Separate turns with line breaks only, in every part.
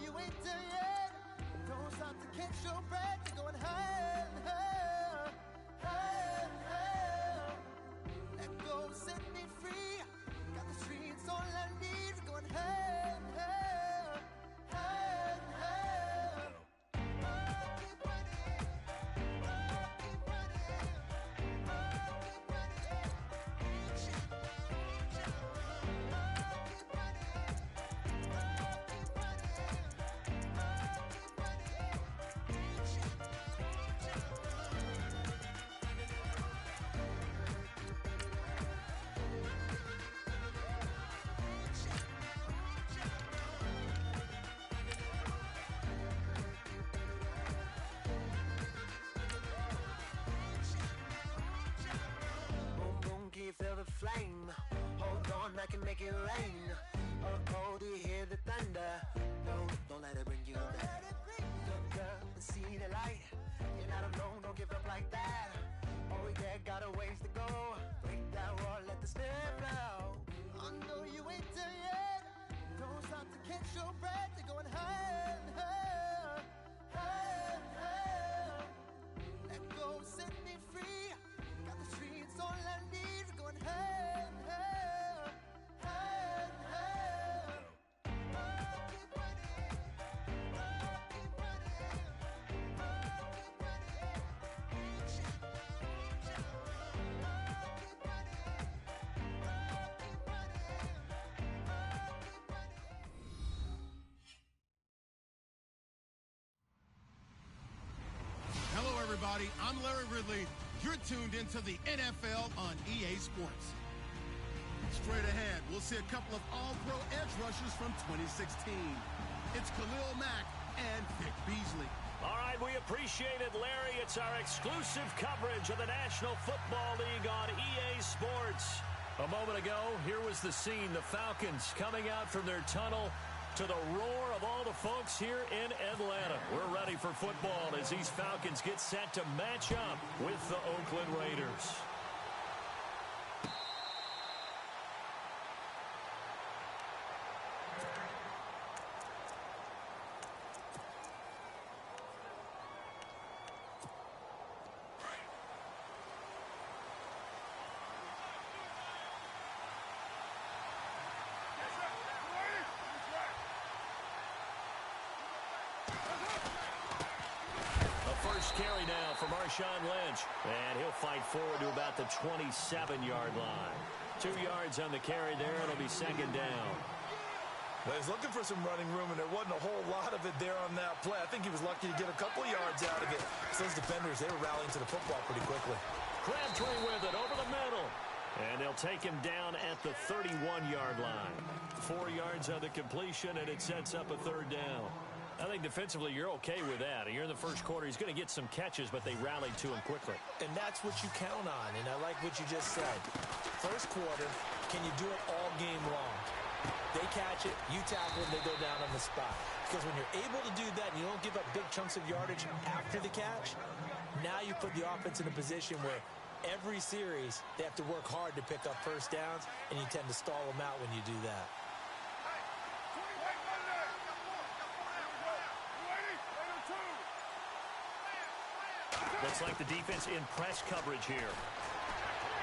you ain't done yet. Don't stop to catch your breath. You're going higher and higher, higher and higher. Let go, set me free. Got the streets all I need. Going higher and higher, higher and higher. Keep running, keep running, keep running. Reach out, reach out. Keep running, keep running, keep running. Reach out, reach out. Boom, boom, can you feel the flame? Hold on, I can make it rain. Oh, do you hear the thunder? No, don't let it bring you down. Look up and see the light. You're not alone, don't give up like that. Oh yeah, got a ways to go. Break that wall, let the spirit flow. I know you ain't done yet. Don't stop to catch your breath. You're going higher and higher, higher and higher. Let go, set me free. Got the streets all I need. Going higher and higher, higher and higher. Keep running, keep running, keep running. Reach out, reach out. Keep running, keep running, keep running.
Hello, everybody. I'm Larry Ridley. You're tuned into the NFL on EA Sports. Straight ahead, we'll see a couple of all-pro edge rushers from 2016. It's Khalil Mack and Vic Beasley.
All right, we appreciate it, Larry. It's our exclusive coverage of the National Football League on EA Sports. A moment ago, here was the scene. The Falcons coming out from their tunnel to the roar of all the folks here in Atlanta. We're ready for football as these Falcons get set to match up with the Oakland Raiders. Carry now for Marshawn Lynch, and he'll fight forward to about the 27-yard line. 2 yards on the carry there. It'll be second down.
Well, he's looking for some running room, and there wasn't a whole lot of it there on that play. I think he was lucky to get a couple of yards out of it. So those defenders, they were rallying to the football pretty quickly.
Crabtree with it over the middle. And they'll take him down at the 31-yard line. 4 yards on the completion, and it sets up a third down. I think defensively you're okay with that. Here in the first quarter, he's going to get some catches, but they rallied to him quickly.
And that's what you count on, and I like what you just said. First quarter, can you do it all game long? They catch it, you tackle it, they go down on the spot. Because when you're able to do that and you don't give up big chunks of yardage after the catch, now you put the offense in a position where every series they have to work hard to pick up first downs, and you tend to stall them out when you do that.
Looks like the defense in press coverage here.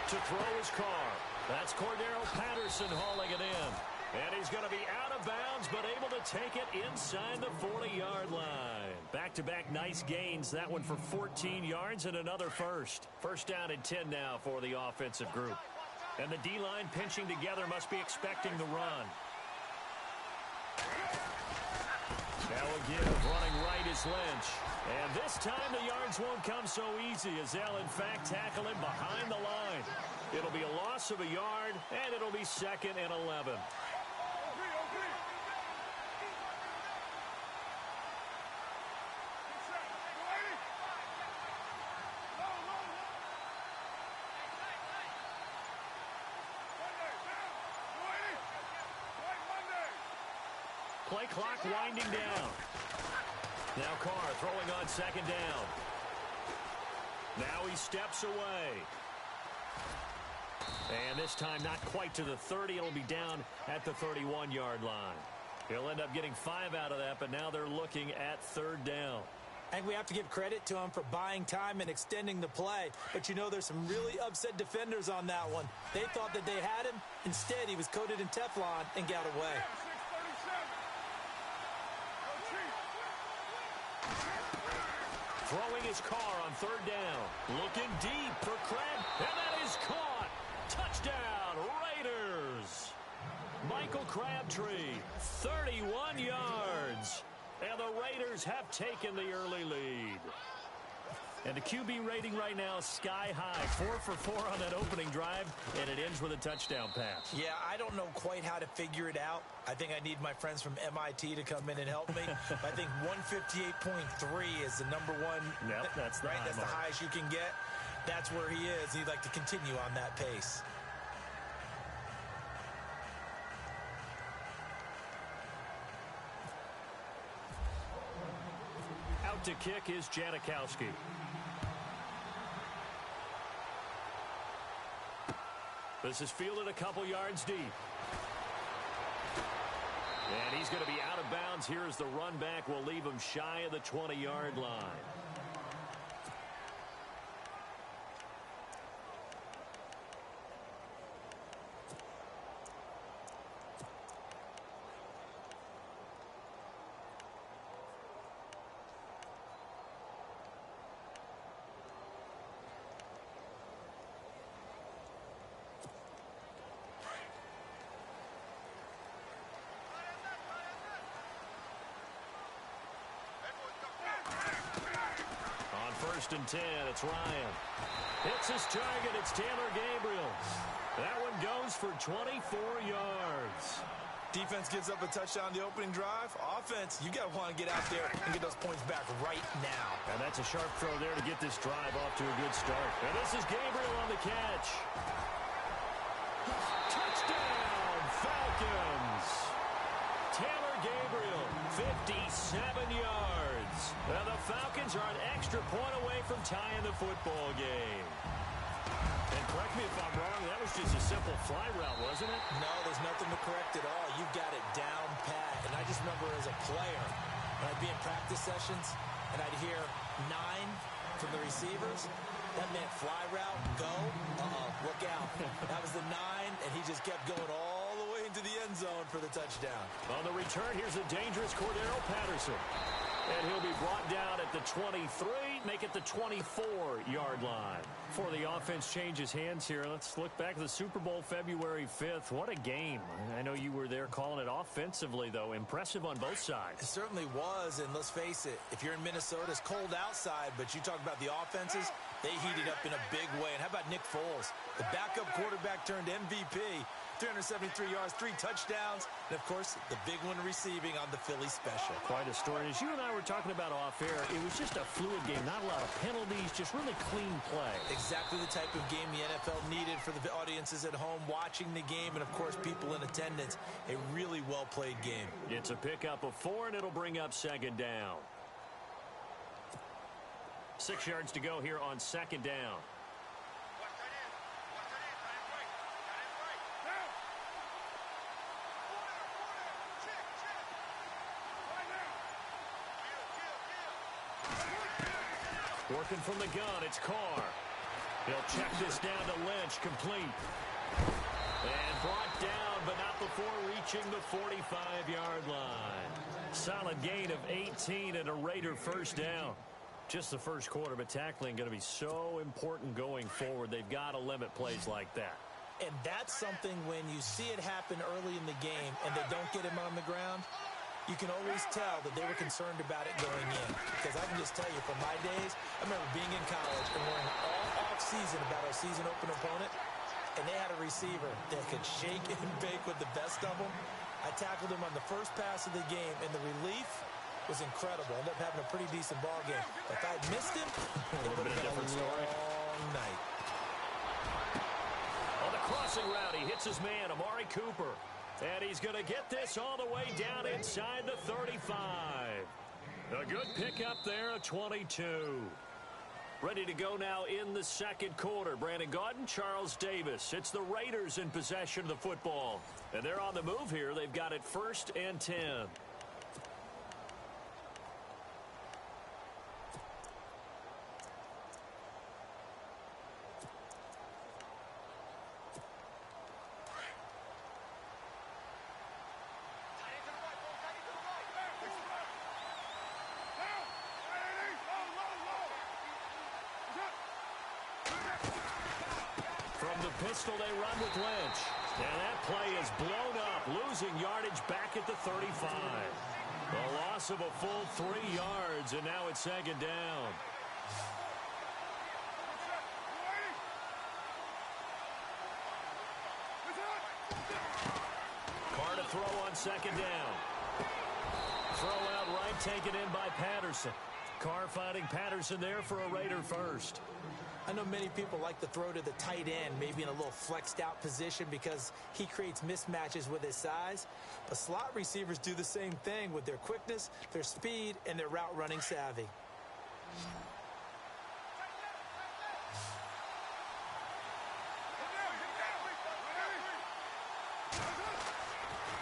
To throw his car. That's Cordero Patterson hauling it in. And he's going to be out of bounds, but able to take it inside the 40-yard line. Back-to-back nice gains. That one for 14 yards and another first. First down and 10 now for the offensive group. And the D-line pinching together must be expecting the run. Now again, running right is Lynch. And this time the yards won't come so easy as they'll in fact tackle him behind the line. It'll be a loss of a yard, and it'll be second and 11. Play clock winding down. Now Carr throwing on second down. Now he steps away. And this time not quite to the 30. It'll be down at the 31-yard line. He'll end up getting 5 out of that, but now they're looking at 3rd down.
I think we have to give credit to him for buying time and extending the play. But, you know, there's some really upset defenders on that one. They thought that they had him. Instead, he was coated in Teflon and got away.
Throwing his car on 3rd down. Looking deep for Crabb. And that is caught. Touchdown, Raiders. Michael Crabtree, 31 yards. And the Raiders have taken the early lead. And the QB rating right now is sky high. 4 for 4 on that opening drive, and it ends with a touchdown pass.
Yeah, I don't know quite how to figure it out. I think I need my friends from MIT to come in and help me. I think 158.3 is the number one.
Yep, that's the
right.
high
That's
mark.
the highest you can get. That's where he is. He'd like to continue on that pace.
Out to kick is Janikowski. This is fielded a couple yards deep. And he's going to be out of bounds. Here as the run back will leave him shy of the 20-yard line. First and 10, it's Ryan. Hits his target, it's Taylor Gabriel. That one goes for 24 yards.
Defense gives up a touchdown the opening drive. Offense, you got to want to get out there and get those points back right now.
And that's a sharp throw there to get this drive off to a good start. And this is Gabriel on the catch. Touchdown, Falcons. Taylor Gabriel, 57 yards. And the Falcons are an extra point away from tying the football game. And correct me if I'm wrong, that was just a simple fly route, wasn't it?
No, there's nothing to correct at all. You've got it down pat. And I just remember as a player, when I'd be in practice sessions, and I'd hear 9 from the receivers, that meant fly route, go, look out. That was the 9, and he just kept going all the way into the end zone for the touchdown.
On the return, here's a dangerous Cordero Patterson. And he'll be brought down at the 23, make it the 24-yard line. Before the offense changes hands here, let's look back at the Super Bowl February 5th. What a game. I know you were there calling it offensively, though. Impressive on both sides.
It certainly was, and let's face it, if you're in Minnesota, it's cold outside, but you talk about the offenses, they heated up in a big way. And how about Nick Foles? The backup quarterback turned MVP. 373 yards, 3 touchdowns, and, of course, the big one receiving on the Philly special.
Quite a story. As you and I were talking about off-air, it was just a fluid game. Not a lot of penalties, just really clean play.
Exactly the type of game the NFL needed for the audiences at home watching the game and, of course, people in attendance. A really well-played game.
It's a pickup of 4, and it'll bring up 2nd down. 6 yards to go here on 2nd down. Working from the gun, it's Carr. He'll check this down to Lynch, complete. And brought down, but not before reaching the 45-yard line. Solid gain of 18 and a Raider first down. Just the first quarter, but tackling going to be so important going forward. They've got to limit plays like that.
And that's something when you see it happen early in the game and they don't get him on the ground, you can always tell that they were concerned about it going in. Because I can just tell you, from my days, I remember being in college and worrying all off-season about our season-open opponent, and they had a receiver that could shake and bake with the best of them. I tackled him on the first pass of the game, and the relief was incredible. I ended up having a pretty decent ball game. If I had missed him, it would have been a long night.
On the crossing route, he hits his man, Amari Cooper. And he's going to get this all the way down inside the 35. A good pickup there, a 22. Ready to go now in the second quarter. Brandon Gaudin, Charles Davis. It's the Raiders in possession of the football. And they're on the move here. They've got it 1st and 10. From the pistol, they run with Lynch. And that play is blown up, losing yardage back at the 35. A loss of a full 3 yards, and now it's 2nd down. Carr to throw on 2nd down. Throw out right, taken in by Patterson. Carr finding Patterson there for a Raider first.
I know many people like to throw to the tight end, maybe in a little flexed out position because he creates mismatches with his size. But slot receivers do the same thing with their quickness, their speed, and their route running savvy.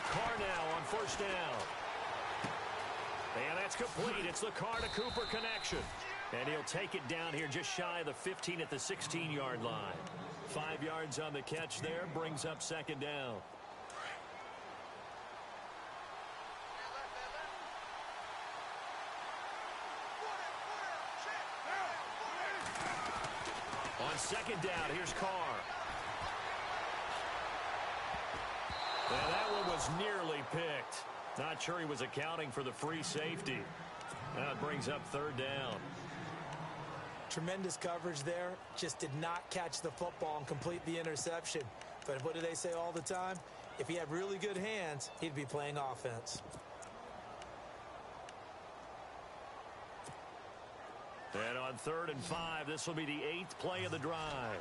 Carr now on 1st down. And that's complete. It's the Carr to Cooper connection. And he'll take it down here just shy of the 15 at the 16-yard line. 5 yards on the catch there, brings up 2nd down. On 2nd down, here's Carr. And that one was nearly picked. Not sure he was accounting for the free safety. Now it brings up 3rd down.
Tremendous coverage there. Just did not catch the football and complete the interception. But what do they say all the time? If he had really good hands, he'd be playing offense.
And on 3rd and 5, this will be the 8th play of the drive.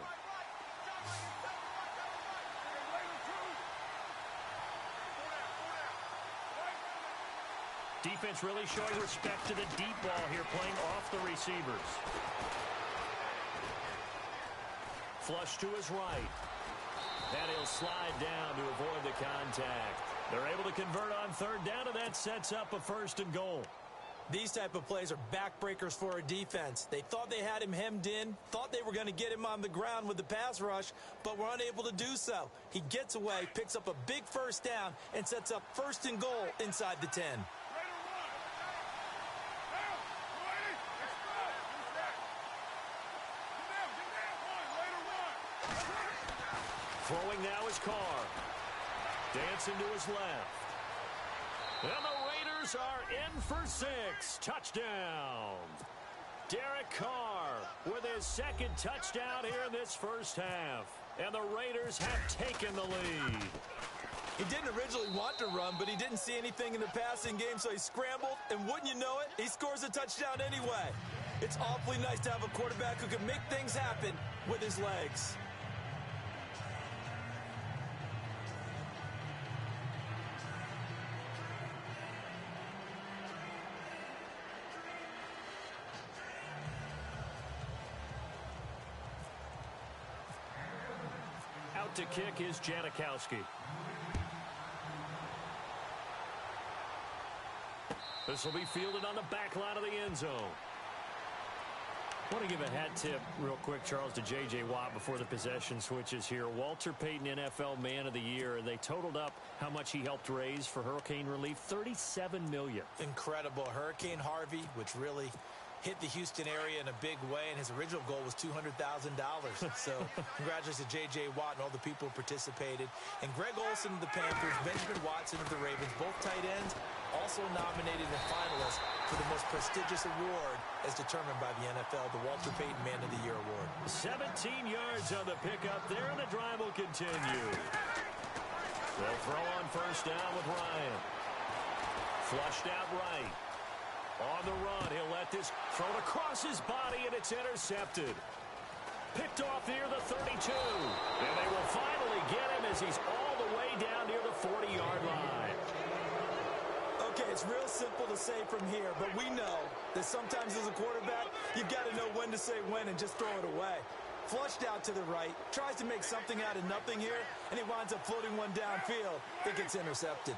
Defense really showing respect to the deep ball here, playing off the receivers. Flush to his right. And he'll slide down to avoid the contact. They're able to convert on 3rd down, and that sets up a 1st and goal.
These type of plays are backbreakers for a defense. They thought they had him hemmed in, thought they were going to get him on the ground with the pass rush, but were unable to do so. He gets away, picks up a big 1st down, and sets up 1st and goal inside the 10.
Throwing now is Carr. Dancing to his left. And the Raiders are in for 6. Touchdown. Derek Carr with his 2nd touchdown here in this 1st half. And the Raiders have taken the lead.
He didn't originally want to run, but he didn't see anything in the passing game, so he scrambled, and wouldn't you know it, he scores a touchdown anyway. It's awfully nice to have a quarterback who can make things happen with his legs.
Out to kick is Janikowski. This will be fielded on the back line of the end zone. I want to give a hat tip real quick, Charles, to J.J. Watt before the possession switches here. Walter Payton, NFL Man of the Year, and they totaled up how much he helped raise for hurricane relief, $37 million.
Incredible. Hurricane Harvey, which really hit the Houston area in a big way, and his original goal was $200,000. So congratulations to J.J. Watt and all the people who participated. And Greg Olsen of the Panthers, Benjamin Watson of the Ravens, both tight ends, also nominated and finalists for the most prestigious award as determined by the NFL, the Walter Payton Man of the Year Award.
17 yards on the pickup there, and the drive will continue. They'll throw on 1st down with Ryan. Flushed out right. On the run, he'll let this thrown across his body, and it's intercepted. Picked off near the 32. And they will finally get him as he's all the way down near the 40-yard line.
Okay, It's real simple to say from here, but we know that sometimes as a quarterback, you've got to know when to say when and just throw it away. Flushed out to the right, tries to make something out of nothing here, and he winds up floating one downfield that gets intercepted.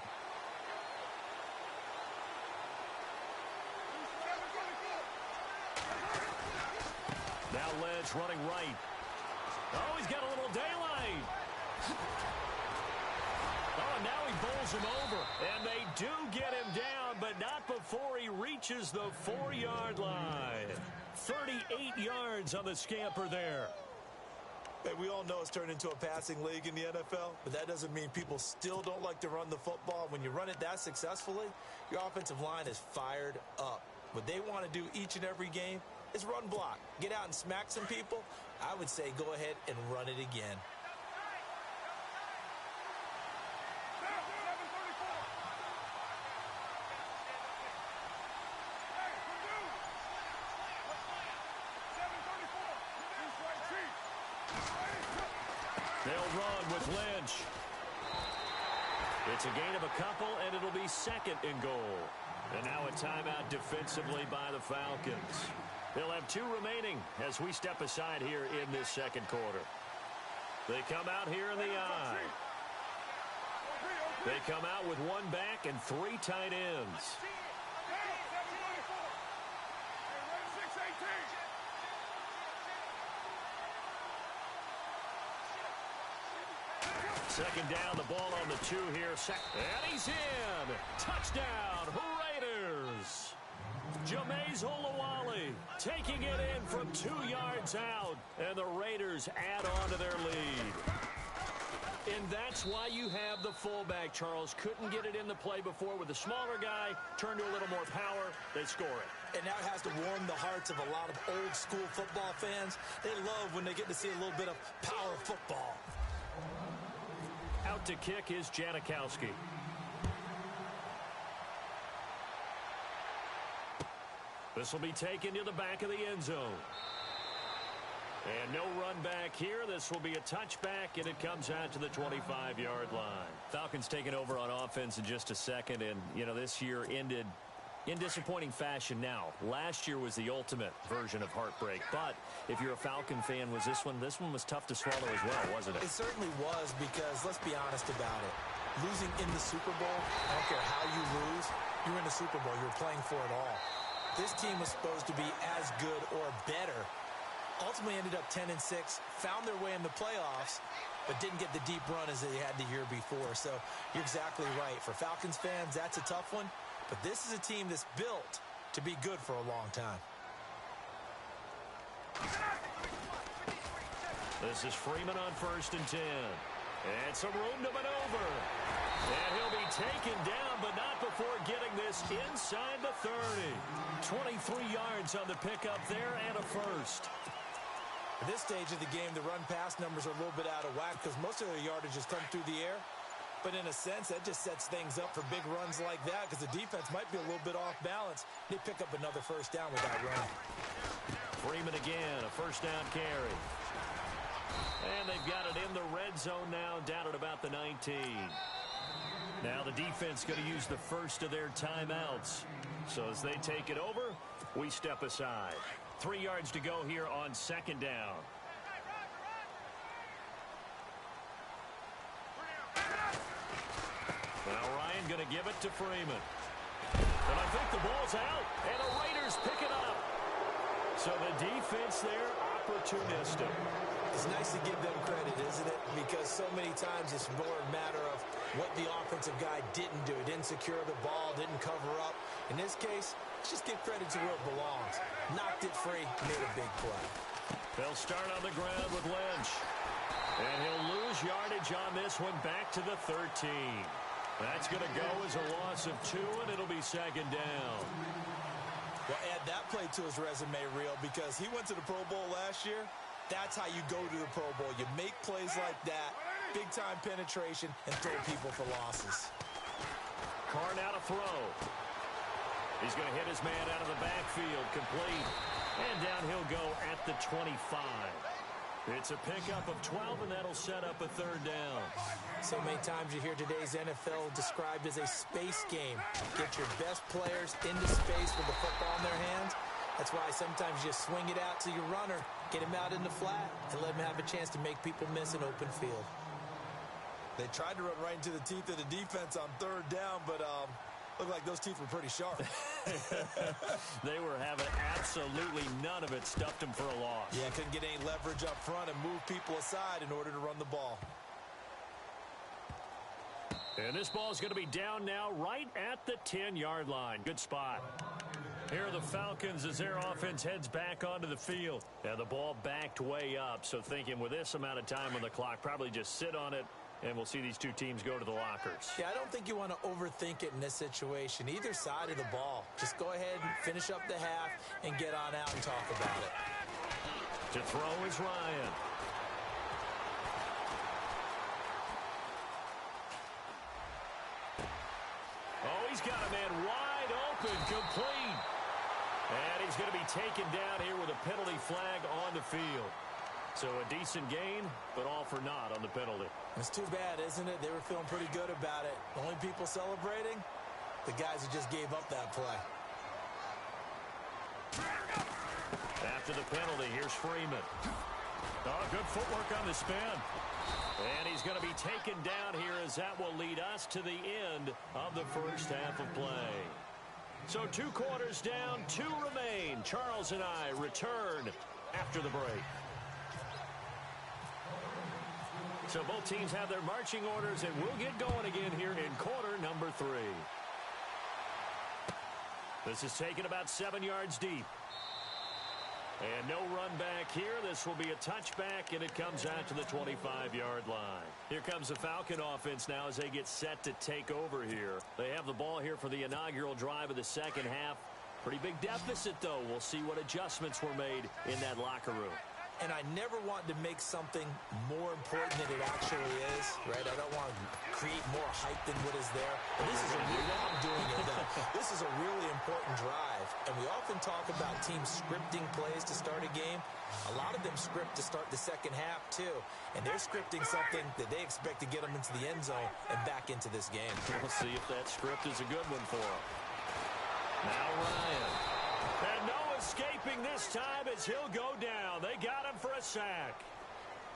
Now Lynch running right. Oh, he's got a little daylight. Oh, now he bowls him over. And they do get him down, but not before he reaches the 4-yard line. 38 yards on the scamper there.
Hey, we all know it's turned into a passing league in the NFL, but that doesn't mean people still don't like to run the football. When you run it that successfully, your offensive line is fired up. What they want to do each and every game is run block. Get out and smack some people. I would say go ahead and run it again.
They'll run with Lynch. It's a gain of a couple, and it'll be second and goal. And now a timeout defensively by the Falcons. They'll have 2 remaining as we step aside here in this second quarter. They come out here in the I. They come out with 1 back and 3 tight ends. Second down, the ball on the 2 here. And he's in. Touchdown, Raiders. Jameis Olawale taking it in from 2 yards out. And the Raiders add on to their lead. And that's why you have the fullback, Charles. Couldn't get it in the play before with the smaller guy. Turned to a little more power. They score it.
And now it has to warm the hearts of a lot of old-school football fans. They love when they get to see a little bit of power football.
Out to kick is Janikowski. This will be taken to the back of the end zone. And no run back here. This will be a touchback, and it comes out to the 25-yard line. Falcons taking over on offense in just a second, and, you know, this year ended in disappointing fashion now. Last year was the ultimate version of heartbreak, but if you're a Falcon fan, was this one was tough to swallow as well, wasn't it?
It certainly was, because let's be honest about it. Losing in the Super Bowl, I don't care how you lose, you're in the Super Bowl. You're playing for it all. This team was supposed to be as good or better. Ultimately ended up 10-6, found their way in the playoffs, but didn't get the deep run as they had the year before. So you're exactly right. For Falcons fans, that's a tough one. But this is a team that's built to be good for a long time.
This is Freeman on 1st and 10. And some room to maneuver. And he'll be taken down, but not before getting this inside the 30. 23 yards on the pickup there and a first.
At this stage of the game, the run-pass numbers are a little bit out of whack because most of their yardage has come through the air. But in a sense, that just sets things up for big runs like that because the defense might be a little bit off balance. They pick up another first down with that run.
Freeman again, a first down carry. And they've got it in the red zone now, down at about the 19. Now the defense going to use the first of their timeouts. So as they take it over, we step aside. 3 yards to go here on 2nd down. Now Ryan going to give it to Freeman. And I think the ball's out, and the Raiders pick it up. So the defense there, opportunistic.
It's nice to give them credit, isn't it? Because so many times it's more a matter of what the offensive guy didn't do. Didn't secure the ball, didn't cover up. In this case, let's just give credit to where it belongs. Knocked it free, made a big play.
They'll start on the ground with Lynch. And he'll lose yardage on this one back to the 13. That's going to go as a loss of 2, and it'll be 2nd down.
Well, add that play to his resume reel because he went to the Pro Bowl last year. That's how you go to the Pro Bowl. You make plays like that, big-time penetration, and throw people for losses.
Carr now to throw. He's going to hit his man out of the backfield, complete. And down he'll go at the 25. It's a pickup of 12, and that'll set up a third down.
So many times you hear today's NFL described as a space game. Get your best players into space with the football in their hands. That's why sometimes you swing it out to your runner, get him out in the flat, and let him have a chance to make people miss an open field.
They tried to run right into the teeth of the defense on third down, but looked like those teeth were pretty sharp.
They were having absolutely none of it. Stuffed him for a loss.
Yeah, couldn't get any leverage up front and move people aside in order to run the ball.
And this ball is going to be down now right at the 10-yard line. Good spot. Here are the Falcons as their offense heads back onto the field. And the ball backed way up, so thinking with this amount of time on the clock, probably just sit on it, and we'll see these two teams go to the lockers.
Yeah, I don't think you want to overthink it in this situation. Either side of the ball. Just go ahead and finish up the half and get on out and talk about it.
To throw is Ryan. Oh, he's got a man wide open, complete. And he's going to be taken down here with a penalty flag on the field. So a decent gain, but all for naught on the penalty.
It's too bad, isn't it? They were feeling pretty good about it. The only people celebrating, the guys who just gave up that play.
After the penalty, here's Freeman. Oh, good footwork on the spin. And he's going to be taken down here as that will lead us to the end of the first half of play. So 2 quarters down, 2 remain. Charles and I return after the break. So both teams have their marching orders, and we'll get going again here in quarter number 3. This is taken about 7 yards deep. And no run back here. This will be a touchback, and it comes out to the 25-yard line. Here comes the Falcon offense now as they get set to take over here. They have the ball here for the inaugural drive of the second half. Pretty big deficit, though. We'll see what adjustments were made in that locker room.
And I never want to make something more important than it actually is, right? I don't want to create more hype than what is there. But this is a This is a really important drive. And we often talk about teams scripting plays to start a game. A lot of them script to start the second half, too. And they're scripting something that they expect to get them into the end zone and back into this game.
We'll see if that script is a good one for them. Now Ryan. And no escaping this time as he'll go down. They got him for a sack.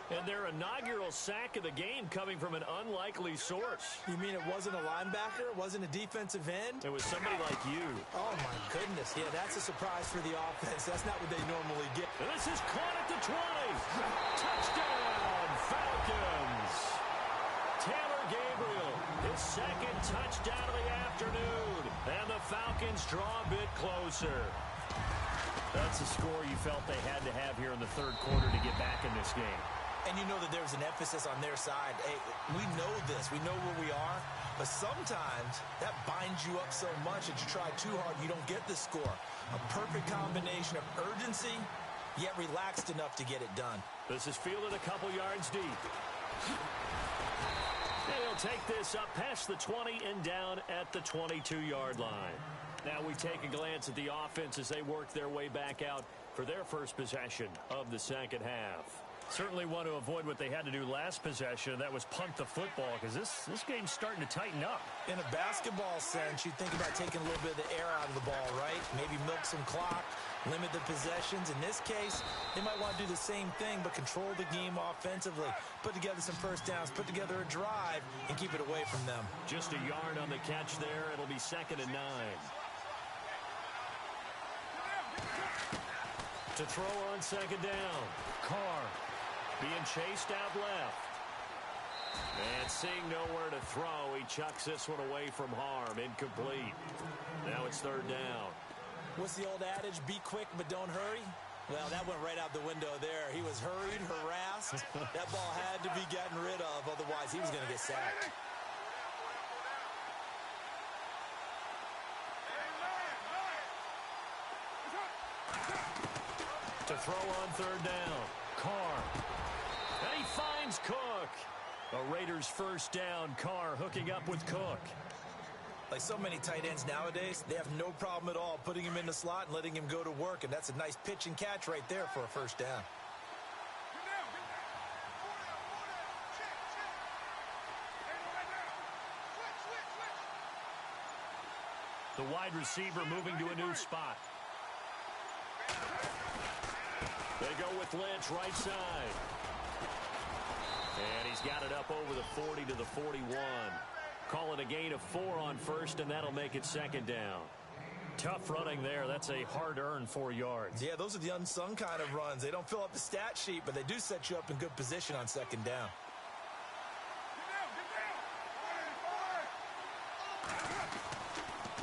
And their inaugural sack of the game coming from an unlikely source.
You mean it wasn't a linebacker? It wasn't a defensive end?
It was somebody like you.
Oh, my goodness. Yeah, that's a surprise for the offense. That's not what they normally get.
And this is caught at the 20. Touchdown, Falcons. Taylor Gabriel, his second touchdown of the afternoon. And the Falcons draw a bit closer. That's a score you felt they had to have here in the third quarter to get back in this game.
And you know that there's an emphasis on their side. Hey, we know this. We know where we are. But sometimes that binds you up so much that you try too hard, you don't get the score. A perfect combination of urgency, yet relaxed enough to get it done.
This is fielded a couple yards deep. And he'll take this up past the 20 and down at the 22-yard line. Now we take a glance at the offense as they work their way back out for their first possession of the second half. Certainly want to avoid what they had to do last possession. That was punt the football because this game's starting to tighten up.
In a basketball sense, you think about taking a little bit of the air out of the ball, right? Maybe milk some clock, limit the possessions. In this case, they might want to do the same thing but control the game offensively. Put together some first downs, put together a drive, and keep it away from them.
Just a yard on the catch there. It'll be 2nd and 9. To throw on 2nd down. Carr being chased out left. And seeing nowhere to throw, he chucks this one away from harm. Incomplete. Now it's 3rd down.
What's the old adage? Be quick, but don't hurry. Well, that went right out the window there. He was hurried, harassed. That ball had to be gotten rid of. Otherwise, he was going to get sacked.
To throw on 3rd down. Carr. And he finds Cook. A Raiders first down. Carr hooking up with Cook.
Like so many tight ends nowadays, they have no problem at all putting him in the slot and letting him go to work. And that's a nice pitch and catch right there for a first down.
The wide receiver moving to a new spot. They go with Lynch right side. And he's got it up over the 40 to the 41. Call it a gain of 4 on first, and that'll make it second down. Tough running there. That's a hard-earned 4 yards.
Yeah, those are the unsung kind of runs. They don't fill up the stat sheet, but they do set you up in good position on second down.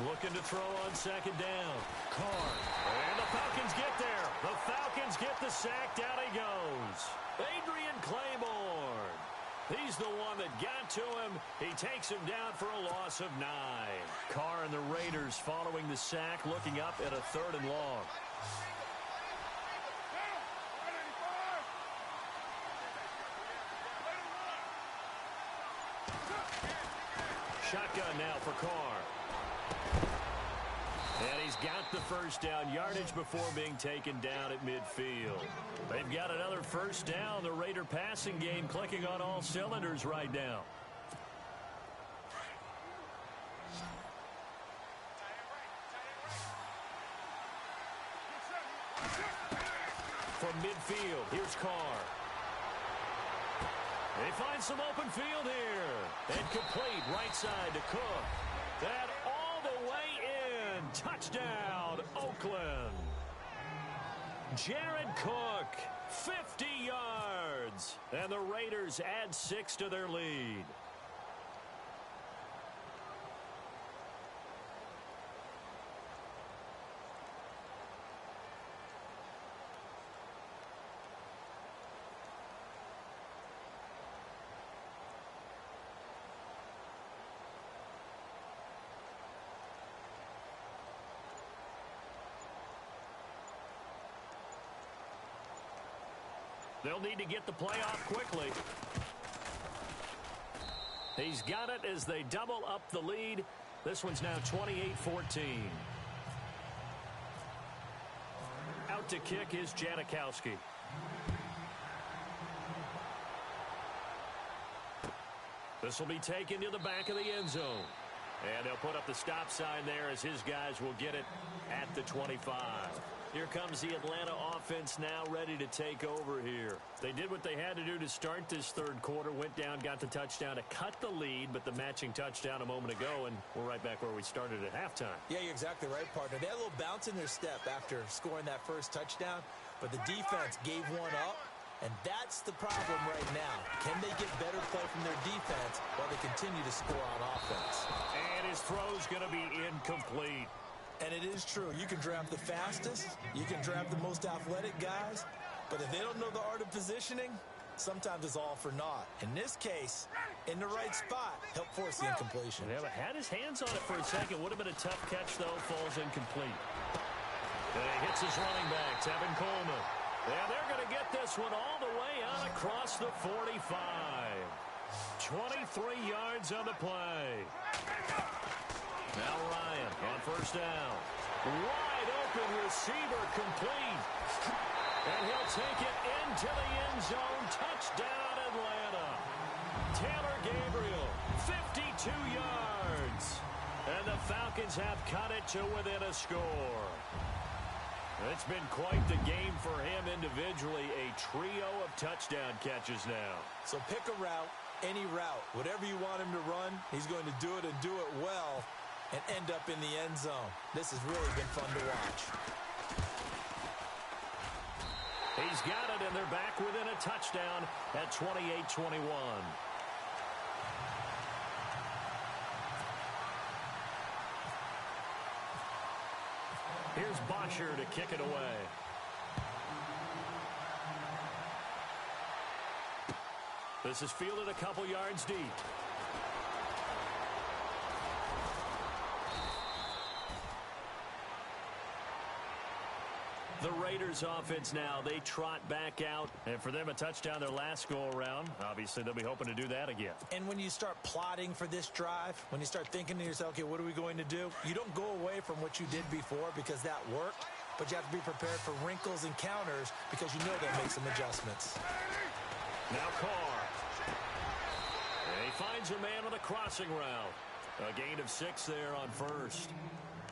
Looking to throw on second down. Carr. And the Falcons get there. The Falcons get the sack. Down he goes. Adrian Claiborne. He's the one that got to him. He takes him down for a loss of 9. Carr and the Raiders following the sack, looking up at a 3rd and long. Shotgun now for Carr. And he's got the first down, yardage before being taken down at midfield. They've got another first down. The Raider passing game clicking on all cylinders right now. From midfield, here's Carr. They find some open field here. And complete right side to Cook. That all the way in. Touchdown, Oakland. Jared Cook, 50 yards. And the Raiders add 6 to their lead. They'll need to get the play off quickly. He's got it as they double up the lead. This one's now 28-14. Out to kick is Janikowski. This will be taken to the back of the end zone. And they'll put up the stop sign there as his guys will get it at the 25. Here comes the Atlanta offense now ready to take over here. They did what they had to do to start this third quarter, went down, got the touchdown to cut the lead, but the matching touchdown a moment ago, and we're right back where we started at halftime.
Yeah, you're exactly right, partner. They had a little bounce in their step after scoring that first touchdown, but the defense gave one up, and that's the problem right now. Can they get better play from their defense while they continue to score on offense?
And his throw's going to be incomplete.
And it is true. You can draft the fastest. You can draft the most athletic guys. But if they don't know the art of positioning, sometimes it's all for naught. In this case, in the right spot, help force the incompletion.
Yeah, but had his hands on it for a second. Would have been a tough catch, though. Falls incomplete. And he hits his running back, Tevin Coleman. And they're going to get this one all the way out across the 45. 23 yards on the play. Now Ryan on first down. Wide open receiver complete. And he'll take it into the end zone. Touchdown, Atlanta. Taylor Gabriel, 52 yards. And the Falcons have cut it to within a score. It's been quite the game for him individually. A trio of touchdown catches now.
So pick a route, any route. Whatever you want him to run, he's going to do it and do it well. And end up in the end zone. This has really been fun to watch.
He's got it, and they're back within a touchdown at 28-21. Here's Bosher to kick it away. This is fielded a couple yards deep. The Raiders offense now, they trot back out. And for them, a touchdown their last go-around. Obviously, they'll be hoping to do that again.
And when you start plotting for this drive, when you start thinking to yourself, okay, what are we going to do? You don't go away from what you did before because that worked. But you have to be prepared for wrinkles and counters because you know they'll make some adjustments.
Now Carr. And he finds a man on the crossing route. A gain of 6 there on first.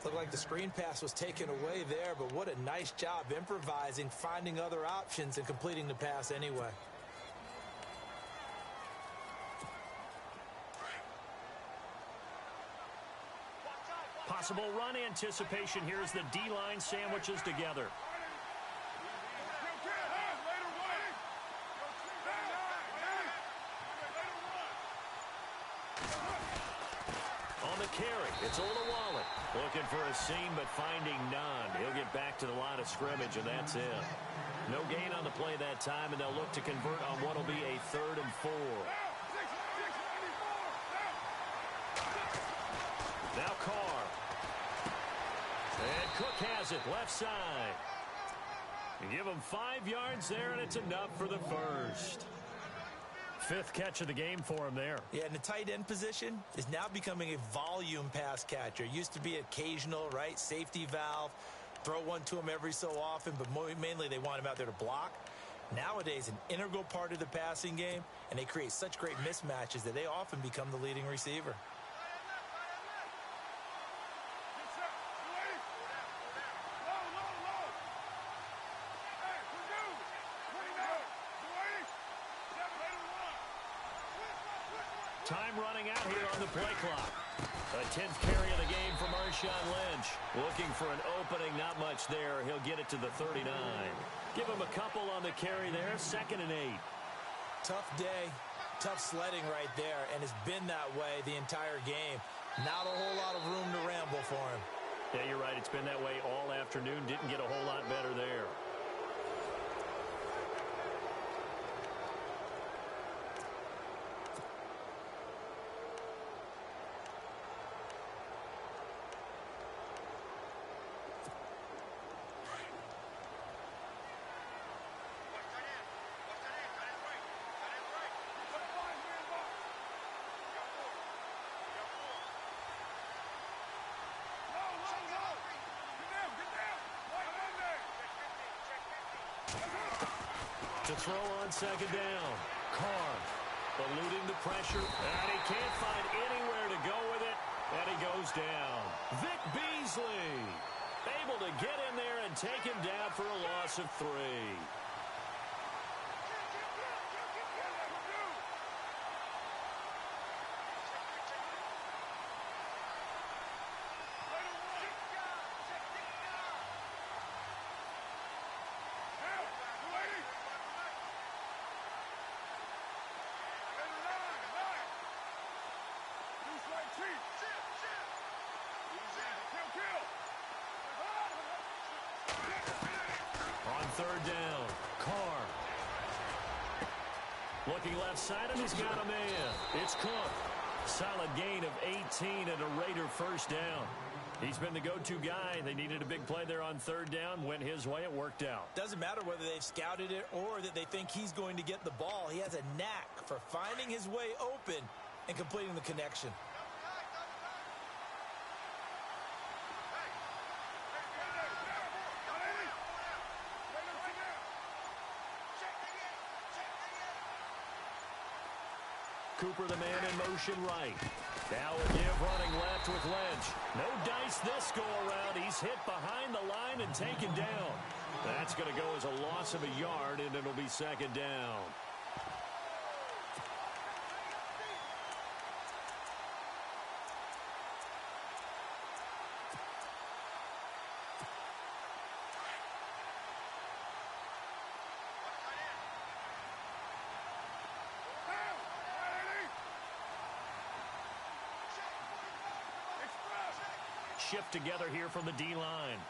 Looked like the screen pass was taken away there, but what a nice job improvising, finding other options, and completing the pass anyway.
Possible run anticipation here as the D-line sandwiches together. On the carry, it's Olawale. Looking for a seam, but finding none. He'll get back to the line of scrimmage, and that's it. No gain on the play that time, and they'll look to convert on what will be a 3rd and 4. Now Carr. And Cook has it, left side. You give him 5 yards there, and it's enough for the first. 5th catch of the game for him there.
Yeah, and the tight end position is now becoming a volume pass catcher. Used to be occasional, right? Safety valve. Throw one to him every so often, but mainly they want him out there to block. Nowadays, an integral part of the passing game, and they create such great mismatches that they often become the leading receiver.
Time running out here on the play clock. A 10th carry of the game for Marshawn Lynch. Looking for an opening, not much there. He'll get it to the 39. Give him a couple on the carry there, 2nd and 8.
Tough day, tough sledding right there, and it's been that way the entire game. Not a whole lot of room to ramble for him.
Yeah, you're right. It's been that way all afternoon. Didn't get a whole lot better there. To throw on 2nd down. Carr eluding the pressure, and he can't find anywhere to go with it, and he goes down. Vic Beasley able to get in there and take him down for a loss of 3. On 3rd down, Carr. Looking left side, and he's got a man. It's Cook. Solid gain of 18 and a Raider 1st down. He's been the go-to guy. They needed a big play there on 3rd down. Went his way. It worked out.
Doesn't matter whether they've scouted it or that they think he's going to get the ball. He has a knack for finding his way open and completing the connection.
Cooper, the man in motion right. Now a give running left with Lynch. No dice this go-around. He's hit behind the line and taken down. That's going to go as a loss of a yard, and it'll be 2nd down. Shift together here from the D-line.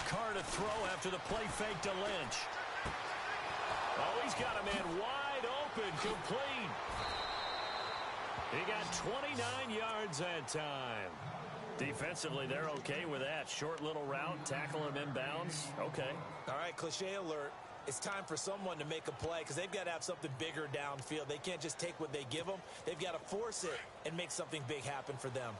Carr to throw after the play fake to Lynch. Oh, he's got a man wide open, complete. He got 29 yards that time. Defensively, they're okay with that. Short little route, tackle him inbounds. Okay.
All right, cliche alert. It's time for someone to make a play because they've got to have something bigger downfield. They can't just take what they give them. They've got to force it and make something big happen for them.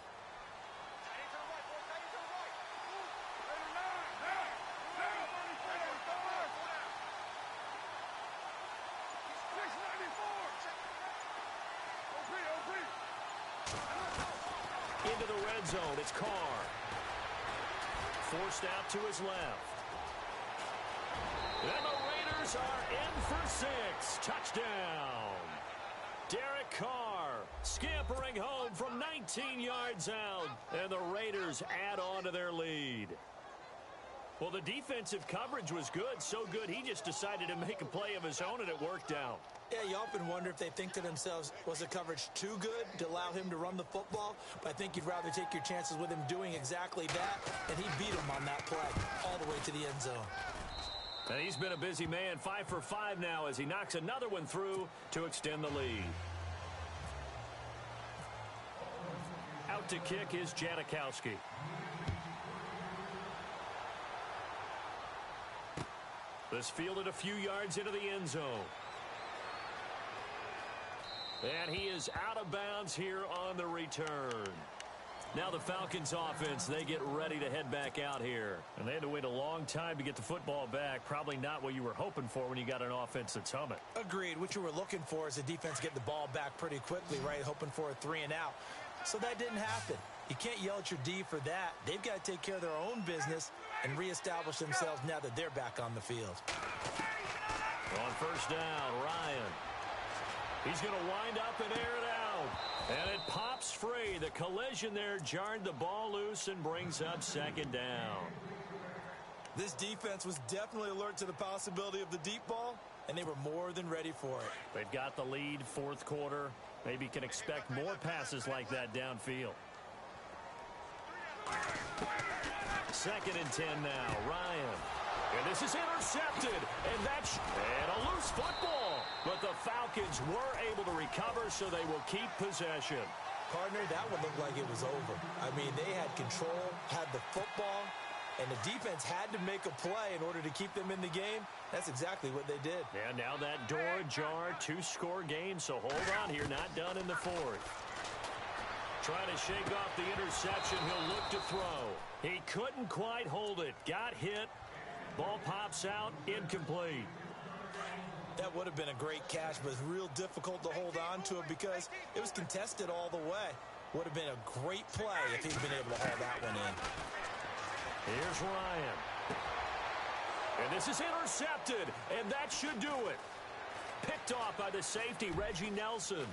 into the red zone. It's Carr. Forced out to his left. And the Raiders are in for 6. Touchdown. Derek Carr scampering home from 19 yards out. And the Raiders add on to their lead. Well, the defensive coverage was good. So good, he just decided to make a play of his own, and it worked out.
Yeah, you often wonder if they think to themselves, was the coverage too good to allow him to run the football? But I think you'd rather take your chances with him doing exactly that, and he beat him on that play all the way to the end zone.
And he's been a busy man, 5 for 5 now as he knocks another one through to extend the lead. Out to kick is Janikowski. This fielded a few yards into the end zone. And he is out of bounds here on the return. Now the Falcons offense, they get ready to head back out here. And they had to wait a long time to get the football back. Probably not what you were hoping for when you got an offense that's humming.
Agreed. What you were looking for is the defense get the ball back pretty quickly, right? Hoping for a 3 and out. So that didn't happen. You can't yell at your D for that. They've got to take care of their own business and reestablish themselves now that they're back on the field.
On first down, Ryan. He's going to wind up and air it out. And it pops free. The collision there jarred the ball loose and brings up second down.
This defense was definitely alert to the possibility of the deep ball, and they were more than ready for it.
They've got the lead, fourth quarter. Maybe can expect more passes like that downfield. Second and 10 now, Ryan. And this is intercepted, and a loose football. But the Falcons were able to recover, so they will keep possession.
Partner, that would look like it was over. I mean, they had control, had the football, and the defense had to make a play in order to keep them in the game. That's exactly what they did.
And now that door ajar, 2-score game, so hold on here, not done in the fourth. Trying to shake off the interception, he'll look to throw. He couldn't quite hold it, got hit. Ball pops out, incomplete.
That would have been a great catch, but it's real difficult to hold on to it because it was contested all the way. Would have been a great play if he'd been able to haul that one in.
Here's Ryan. And this is intercepted, and that should do it. Picked off by the safety, Reggie Nelson.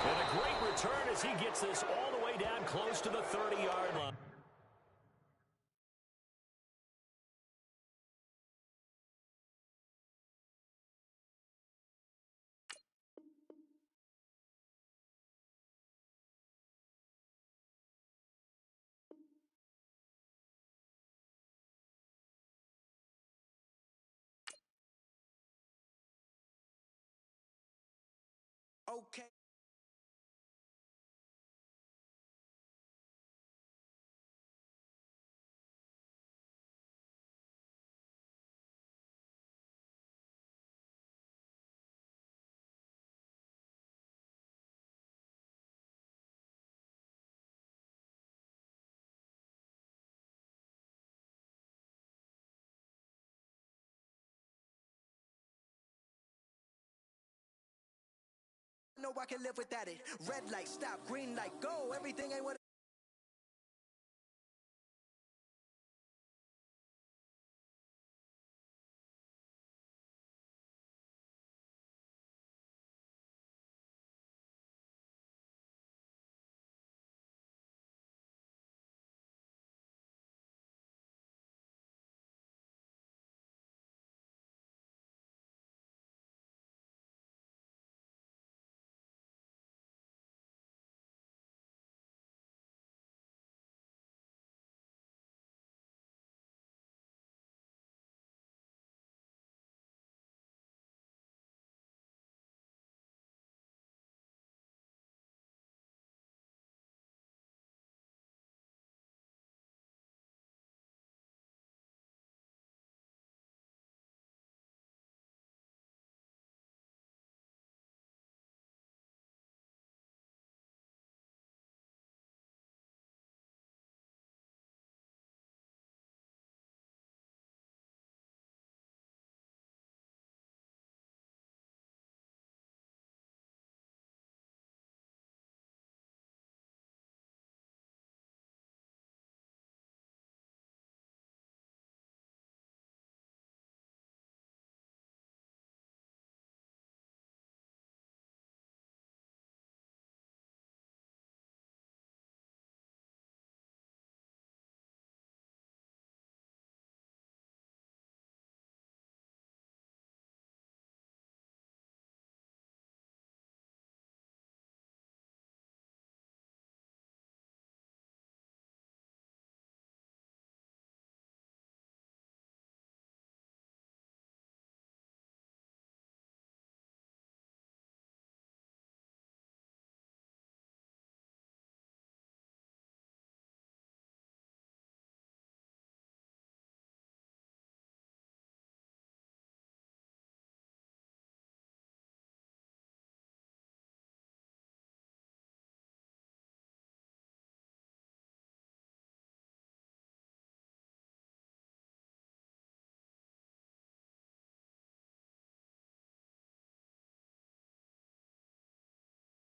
And a great return as he gets this all the way down close to the 30-yard line.
Okay. No, I can live without it. Red light, stop, green light, go. Everything ain't what